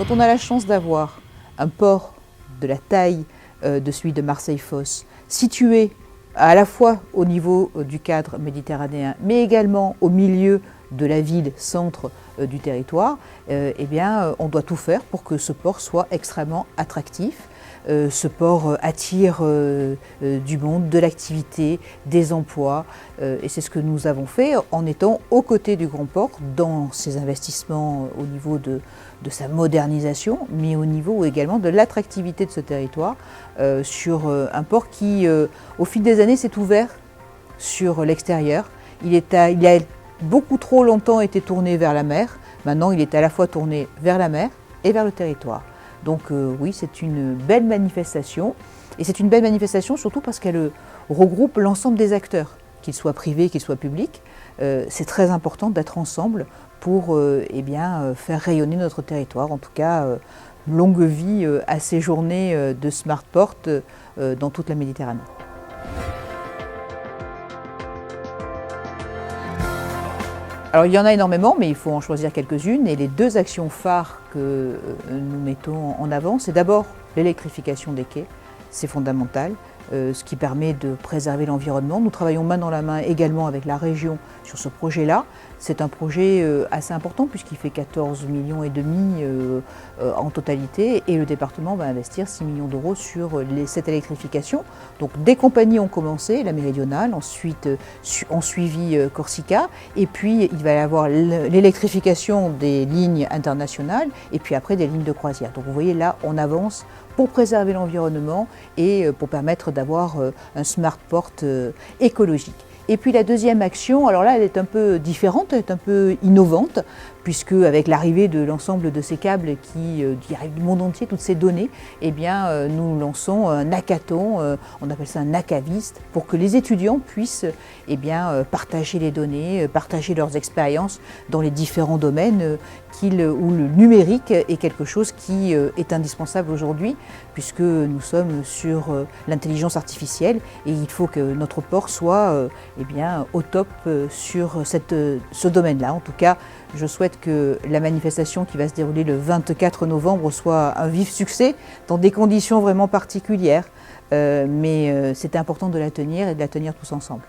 Quand on a la chance d'avoir un port de la taille de celui de Marseille-Fos, situé à la fois au niveau du cadre méditerranéen, mais également au milieu de la ville centre du territoire, eh bien, on doit tout faire pour que ce port soit extrêmement attractif. Ce port attire du monde, de l'activité, des emplois, et c'est ce que nous avons fait en étant aux côtés du Grand Port dans ses investissements au niveau de sa modernisation, mais au niveau également de l'attractivité de ce territoire sur un port qui, au fil des années, s'est ouvert sur l'extérieur. Il a beaucoup trop longtemps été tourné vers la mer. Maintenant, il est à la fois tourné vers la mer et vers le territoire. Donc oui, c'est une belle manifestation. Et c'est une belle manifestation surtout parce qu'elle regroupe l'ensemble des acteurs, qu'ils soient privés, qu'ils soient publics. C'est très important d'être ensemble pour eh bien, faire rayonner notre territoire. En tout cas, longue vie à ces journées de Smartport dans toute la Méditerranée. Alors il y en a énormément, mais il faut en choisir quelques-unes. Et les deux actions phares que nous mettons en avant, c'est d'abord l'électrification des quais, c'est fondamental, ce qui permet de préserver l'environnement. Nous travaillons main dans la main également avec la région sur ce projet-là. C'est un projet assez important puisqu'il fait 14,5 millions en totalité et le département va investir 6 millions d'euros sur cette électrification. Donc des compagnies ont commencé, la Méridionale, ensuite ont suivi Corsica et puis il va y avoir l'électrification des lignes internationales et puis après des lignes de croisière. Donc vous voyez là, on avance pour préserver l'environnement et pour permettre d'avoir un smart port écologique. Et puis la deuxième action, alors là elle est un peu différente, elle est un peu innovante, puisque avec l'arrivée de l'ensemble de ces câbles qui arrivent du monde entier, toutes ces données, eh bien, nous lançons un hackathon, on appelle ça un hackavist, pour que les étudiants puissent eh bien, partager les données, partager leurs expériences dans les différents domaines où le numérique est quelque chose qui est indispensable aujourd'hui, puisque nous sommes sur l'intelligence artificielle et il faut que notre port soit eh bien, au top sur ce domaine-là. En tout cas, je souhaite que la manifestation qui va se dérouler le 24 novembre soit un vif succès dans des conditions vraiment particulières, mais c'est important de la tenir et de la tenir tous ensemble.